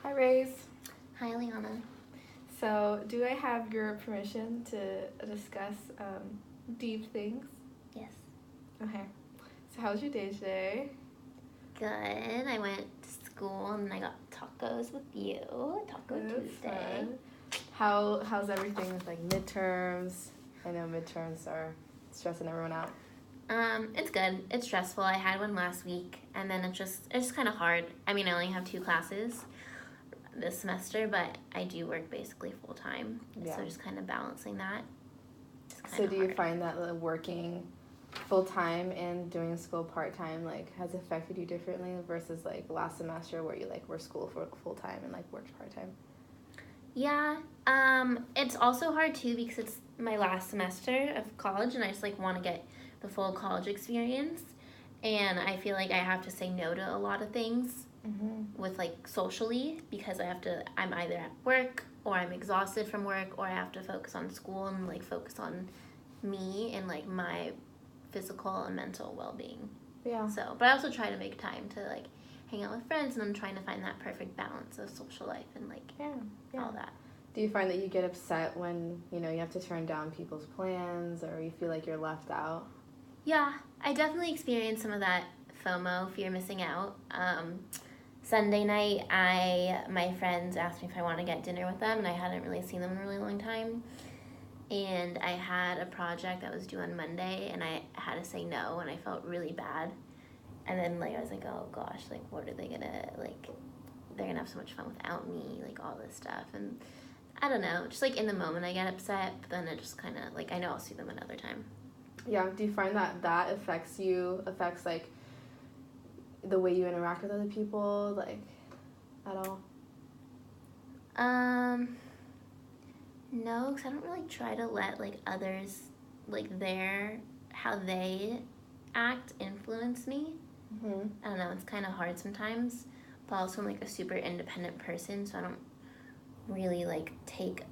Hi, Raze. Hi, Liana. So, do I have your permission to discuss deep things? Yes. Okay. So, how's your day today? Good. I went to school and I got tacos with you. Taco Tuesday. Fun. How's everything with like midterms? I know midterms are stressing everyone out. It's good. It's stressful. I had one last week, and then it's just kind of hard. I mean, I only have 2 classes this semester, but I do work basically full time. Yeah. So just kind of balancing that. So do you find that working full time and doing school part time like has affected you differently versus like last semester where you like were school for full time and like worked part time? Yeah. It's also hard too because it's my last semester of college, and I just like want to get the full college experience. And I feel like I have to say no to a lot of things with like socially because I'm either at work or I'm exhausted from work, or I have to focus on school and like focus on me and like my physical and mental well-being. Yeah. So, but I also try to make time to like hang out with friends, and I'm trying to find that perfect balance of social life and like all that. Do you find that you get upset when, you have to turn down people's plans or you feel like you're left out? Yeah, I definitely experienced some of that FOMO, fear of missing out. Sunday night, my friends asked me if I want to get dinner with them, and I hadn't really seen them in a really long time. And I had a project that was due on Monday, and I had to say no, and I felt really bad. And then like I was like, oh gosh, like what are they gonna like? They're gonna have so much fun without me, like all this stuff. And I don't know, just like in the moment I get upset, but then it just kind of like I know I'll see them another time. Yeah. Do you find that affects like the way you interact with other people, like at all? No, because I don't really try to let like others, like how they act influence me. I don't know, it's kind of hard sometimes, but also I'm like a super independent person, so I don't really like take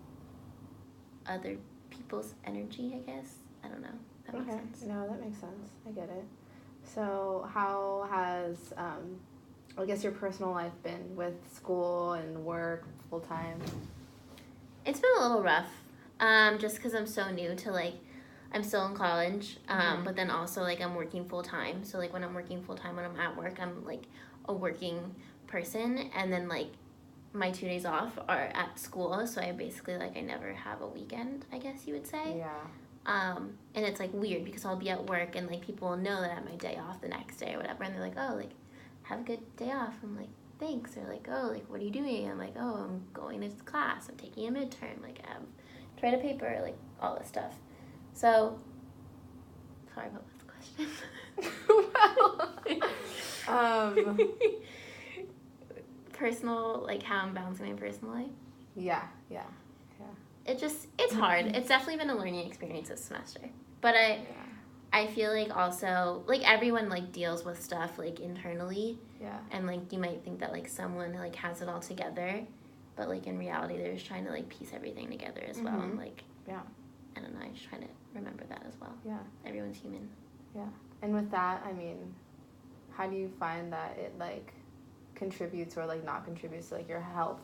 other people's energy, I guess. I don't know. That makes sense. No, that makes sense. I get it. So how has I guess your personal life been with school and work full time? It's been a little rough, just because I'm so new to like, I'm still in college, but then also like I'm working full time. So like when I'm working full time, when I'm at work, I'm like a working person, and then like my 2 days off are at school. So I basically like I never have a weekend, I guess you would say. Yeah. And it's like weird because I'll be at work and like people will know that I have my day off the next day or whatever, and they're like, oh, like have a good day off. I'm like, thanks. They're like, oh, like what are you doing? I'm like, oh, I'm going to class, I'm taking a midterm, like I have to write a paper, like all this stuff. So sorry, what was the question? Personal, like how I'm balancing my personal life. Yeah. It's hard. It's definitely been a learning experience this semester, but I feel like also like everyone like deals with stuff like internally. Yeah. And like you might think that like someone like has it all together, but like in reality they're just trying to like piece everything together as well. And like I don't know, I'm just trying to remember that as well. Yeah. Everyone's human. Yeah. And with that, I mean, how do you find that it like contributes or like not contributes to like your health,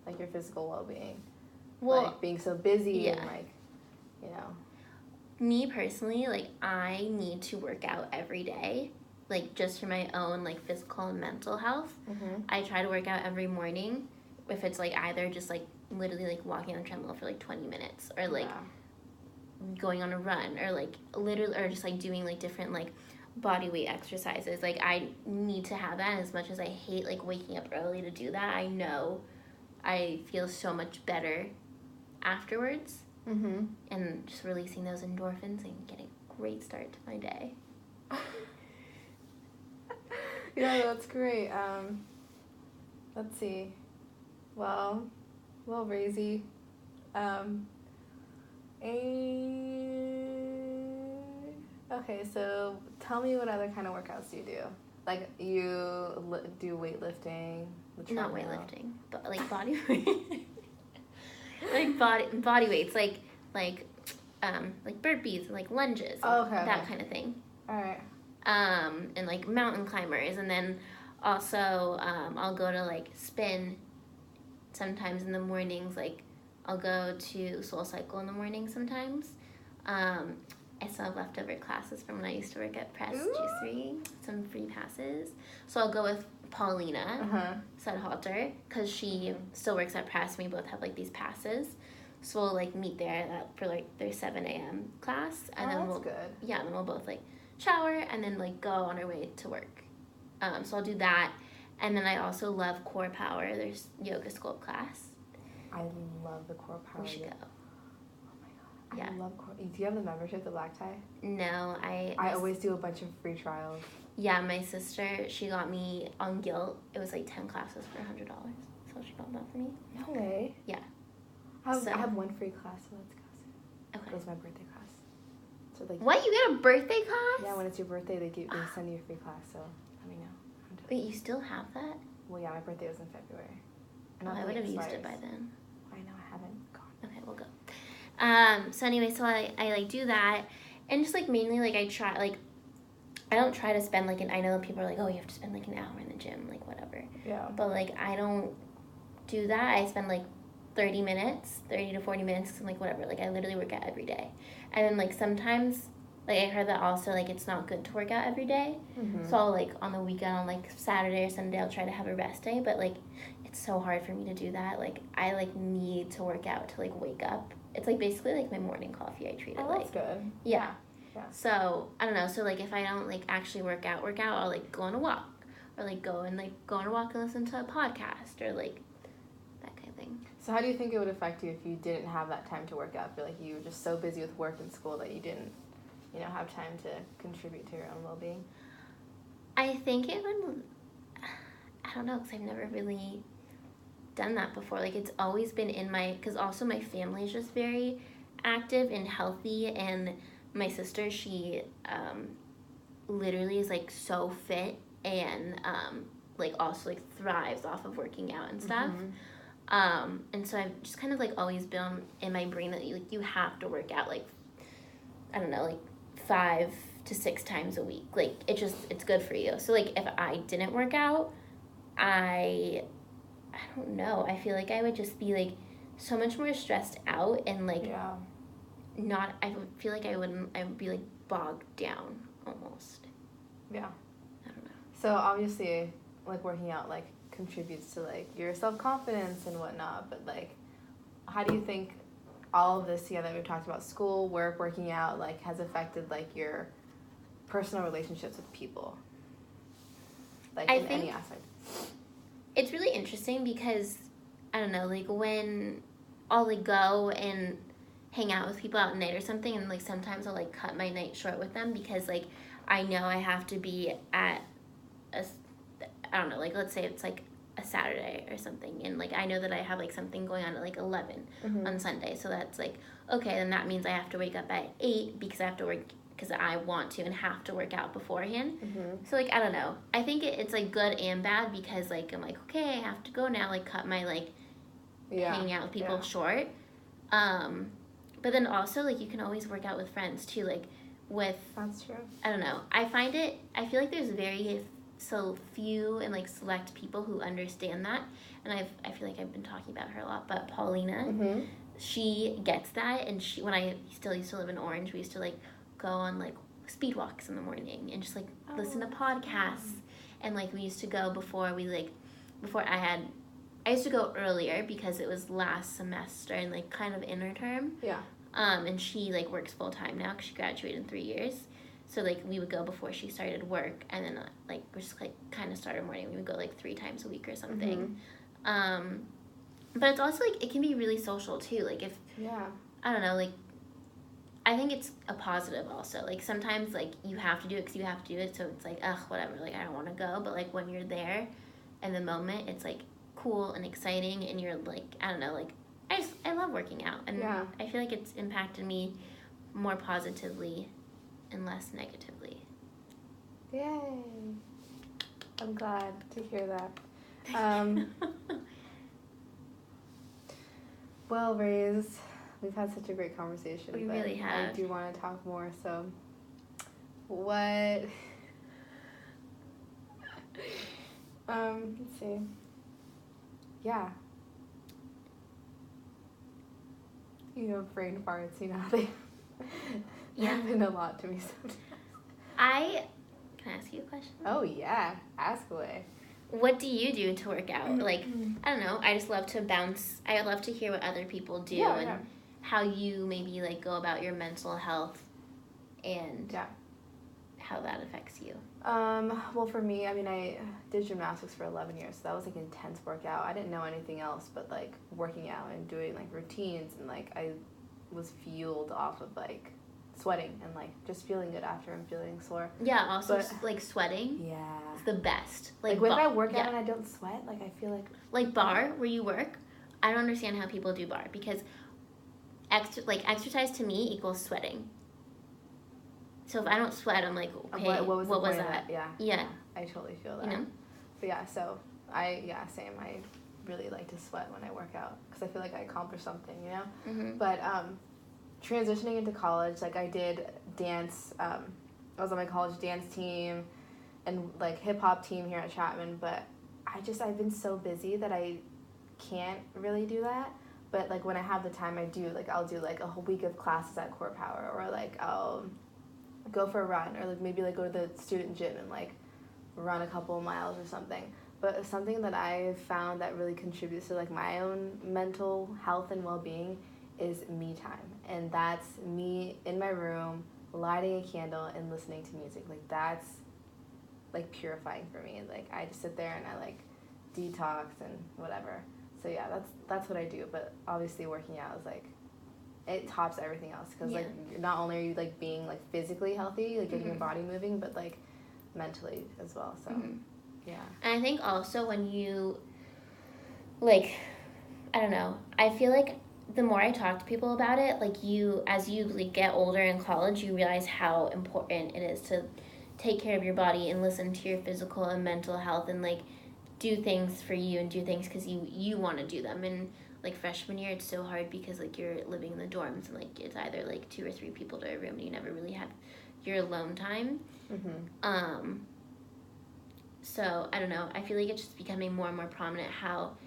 like your physical well-being? Well, like being so busy and like, me personally, like I need to work out every day, like just for my own like physical and mental health. I try to work out every morning, if it's like either just like literally like walking on a treadmill for like 20 minutes or like going on a run or like literally or just like doing like different like body weight exercises. Like I need to have that. As much as I hate like waking up early to do that, I know I feel so much better afterwards. And just releasing those endorphins and getting a great start to my day. Yeah, that's great. Let's see. Well, Razy. Okay, so tell me what other kind of workouts do you do? Like you do weightlifting? Not weightlifting, but like body weight. Like body weights, like burpees and like lunges, that kind of thing. All right. And like mountain climbers, and then also I'll go to like spin sometimes in the mornings, like, I'll go to Soul Cycle in the morning sometimes. I still have leftover classes from when I used to work at Press Juicery, some free passes. So I'll go with Paulina Sudhalter, because she still works at Press, and we both have, like, these passes. So we'll, like, meet there for, like, their 7 a.m. class. And then that's good. Yeah, and then we'll both, like, shower and then, like, go on our way to work. So I'll do that. And then I also love Core Power. There's yoga sculpt class. I love the Core Power. We should go. Oh my god. I love Core. Do you have the membership, the black tie? No, I always do a bunch of free trials. Yeah, my sister, she got me on Guilt. It was like 10 classes for $100. So she got that for me. No way. Yeah. I have one free class, so let's go soon. Okay. It was my birthday class. So like. What? You get a birthday class? Yeah, when it's your birthday, they send you a free class. So let me know. Wait, you still have that? Well, yeah, my birthday was in February. Oh, I would have used it by then. I know, I haven't gone. Okay, we'll go. So anyway, so I like do that, and just like mainly like I try, like I don't try to spend like I know people are like, oh, you have to spend like an hour in the gym, like whatever. Yeah. But like I don't do that. I spend like 30 to 40 minutes, and like whatever. Like I literally work out every day, and then like sometimes. Like, I heard that also, like, it's not good to work out every day. Mm-hmm. So, like, on the weekend, on, like, Saturday or Sunday, I'll try to have a rest day. But, like, it's so hard for me to do that. Like, I, like, need to work out to, like, wake up. It's, like, basically, like, my morning coffee. I treat it like. That's good. Yeah. So, I don't know. So, like, if I don't, like, actually work out, I'll, like, go on a walk. Or, like, go on a walk and listen to a podcast. Or, like, that kind of thing. So, how do you think it would affect you if you didn't have that time to work out? I feel like you were just so busy with work and school that you didn't have time to contribute to your own well-being? I think it would, I don't know, because I've never really done that before. Like, it's always been because also my family is just very active and healthy, and my sister, she literally is, like, so fit and, like, also, like, thrives off of working out and stuff. Mm-hmm. And so I've just kind of, like, always been in my brain that, like, you have to work out, like, I don't know, like, 5 to 6 times a week. Like, it's good for you. So, like, if I didn't work out, I don't know. I feel like I would just be, like, so much more stressed out and, like, I feel like I would be, like, bogged down almost. Yeah. I don't know. So, obviously, like, working out, like, contributes to, like, your self-confidence and whatnot, but, like, how do you think all of this together, we've talked about school, work, working out, like, has affected, like, your personal relationships with people? Like, in any aspect. It's really interesting because, I don't know, like, when I'll, like, go and hang out with people out at night or something, and, like, sometimes I'll, like, cut my night short with them because, like, I know I have to be at I don't know, like, let's say it's, like, a Saturday or something, and like I know that I have like something going on at like 11 on Sunday, so that's like, okay, then that means I have to wake up at 8 because I have to work, because I want to and have to work out beforehand. So like, I don't know, I think it's like good and bad, because like I'm like, okay, I have to go now, like cut my like hanging out with people short, but then also like you can always work out with friends too, like with, that's true, I don't know, I feel like there's very so few and like select people who understand that, and I feel like I've been talking about her a lot, but Paulina, she gets that, and she, when I still used to live in Orange, we used to like go on like speed walks in the morning and just like listen to podcasts, and like we used to go before I used to go earlier because it was last semester and like kind of interterm, and she like works full time now because she graduated in 3 years. So, like, we would go before she started work, and then, like, we just, like, kind of started morning. We would go, like, 3 times a week or something. But it's also, like, it can be really social, too. Like, if, I don't know, like, I think it's a positive also. Like, sometimes, like, you have to do it because you have to do it, so it's like, ugh, whatever, like, I don't want to go. But, like, when you're there in the moment, it's, like, cool and exciting, and you're, like, I don't know, like, I love working out. And I feel like it's impacted me more positively and less negatively. Yay. I'm glad to hear that. Well, Raze, we've had such a great conversation. We really have. I do want to talk more, so what... let's see. Yeah. You know, brain farts, you know, they happen a lot to me sometimes. Can I ask you a question? Oh, yeah. Ask away. What do you do to work out? Like, I don't know. I just love to bounce. I love to hear what other people do and how you maybe, like, go about your mental health and how that affects you. Well, for me, I mean, I did gymnastics for 11 years, so that was, like, intense workout. I didn't know anything else but, like, working out and doing, like, routines, and, like, I was fueled off of, like, sweating and, like, just feeling good after and feeling sore. Yeah, also, like, sweating is the best. Like when I work out and I don't sweat, like, I feel like... Like, bar, where you work, I don't understand how people do bar, because exercise to me equals sweating. So if I don't sweat, I'm like, okay, what was that? Yeah. I totally feel that. You know? But yeah, so same. I really like to sweat when I work out because I feel like I accomplished something, you know? Mm-hmm. But transitioning into college, like, I did dance. I was on my college dance team and, like, hip-hop team here at Chapman, but I've been so busy that I can't really do that. But, like, when I have the time, I do. Like, I'll do, like, a whole week of classes at Core Power, or, like, I'll go for a run, or, like, maybe, like, go to the student gym and, like, run a couple of miles or something. But something that I've found that really contributes to, like, my own mental health and well-being is me time. And that's me in my room, lighting a candle and listening to music. Like, that's, like, purifying for me. Like, I just sit there and I, like, detox and whatever. So yeah, that's what I do. But obviously working out is, like, it tops everything else, because like, not only are you, like, being, like, physically healthy, like, getting your body moving, but, like, mentally as well. So yeah. And I think also when you, like, I don't know, I feel like the more I talk to people about it, like, as you, like, get older in college, you realize how important it is to take care of your body and listen to your physical and mental health, and, like, do things for you and do things because you want to do them. And, like, freshman year, it's so hard because, like, you're living in the dorms and, like, it's either, like, 2 or 3 people to a room and you never really have your alone time. So I don't know, I feel like it's just becoming more and more prominent how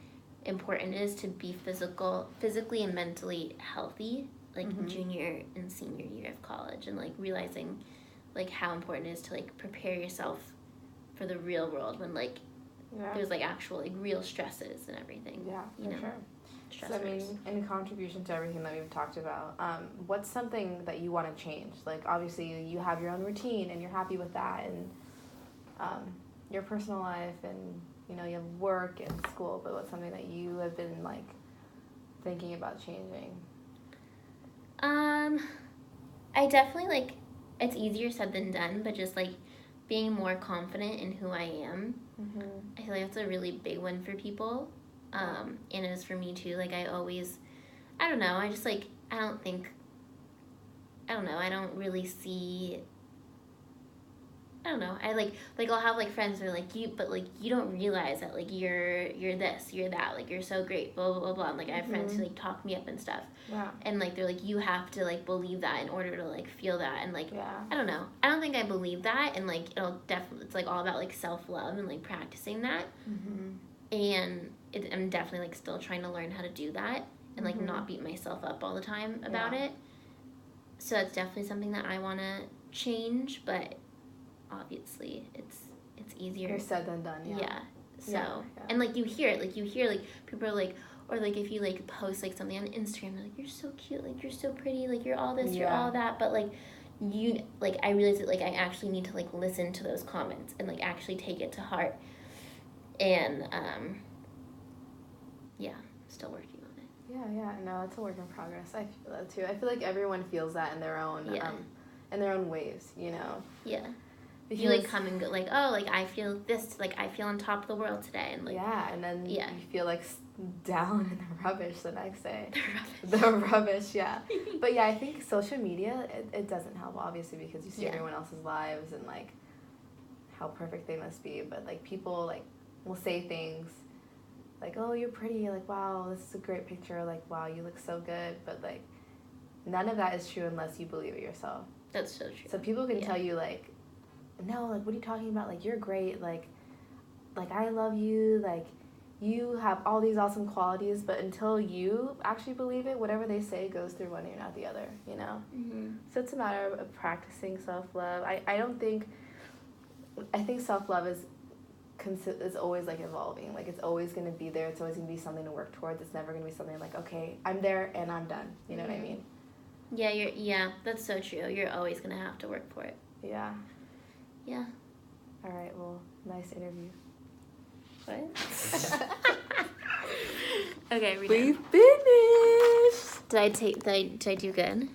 important it is to be physically and mentally healthy, like, junior and senior year of college, and, like, realizing, like, how important it is to, like, prepare yourself for the real world when, like, there's, like, actual, like, real stresses and everything. Yeah, for sure. Stressors. So, I mean, in contribution to everything that we've talked about, what's something that you want to change? Like, obviously, you have your own routine and you're happy with that, and your personal life, and, you know, you have work and school, but what's something that you have been, like, thinking about changing? I definitely, like, it's easier said than done, but just, like, being more confident in who I am. I feel like that's a really big one for people. And it is for me too. Like, I don't know, I just, like, I don't really see, I don't know, I, like, I'll have, like, friends that are like, you don't realize that, like, you're this, you're that, like, you're so great, blah, blah, blah, blah. And, like, I have friends who, like, talk me up and stuff. And, like, they're like, you have to, like, believe that in order to, like, feel that. And, like, I don't know, I don't think I believe that. And, like, it's, like, all about, like, self-love and, like, practicing that. And I'm definitely, like, still trying to learn how to do that and, like, not beat myself up all the time about it. So that's definitely something that I want to change, but obviously it's easier said than done. So and, like, you hear it, like, people are like, or, like, if you, like, post, like, something on Instagram, they're like, you're so cute, like, you're so pretty, like, you're all this, you're all that, but, like, I realize that, like, I actually need to, like, listen to those comments and, like, actually take it to heart. And still working on it. No, it's a work in progress. I feel that too. I feel like everyone feels that in their own ways, you know. Because you, like, come and go, like, oh, like, I feel this, like, I feel on top of the world today, and, like, and then you feel, like, down in the rubbish the next day. The rubbish, But I think social media, it doesn't help, obviously, because you see everyone else's lives and, like, how perfect they must be. But, like, people, like, will say things like, oh, you're pretty, like, wow, this is a great picture, like, wow, you look so good. But, like, none of that is true unless you believe it yourself. That's so true. So people can tell you, like, no, like, what are you talking about? Like, you're great. Like, I love you. Like, you have all these awesome qualities, but until you actually believe it, whatever they say goes through one ear, not the other, you know? Mm-hmm. So it's a matter of practicing self-love. I think self-love is always, like, evolving. Like, it's always going to be there. It's always going to be something to work towards. It's never going to be something like, okay, I'm there and I'm done. You know what I mean? Yeah, that's so true. You're always going to have to work for it. Yeah. Yeah. All right, well, nice interview. What? Okay, we finished. Did I do good?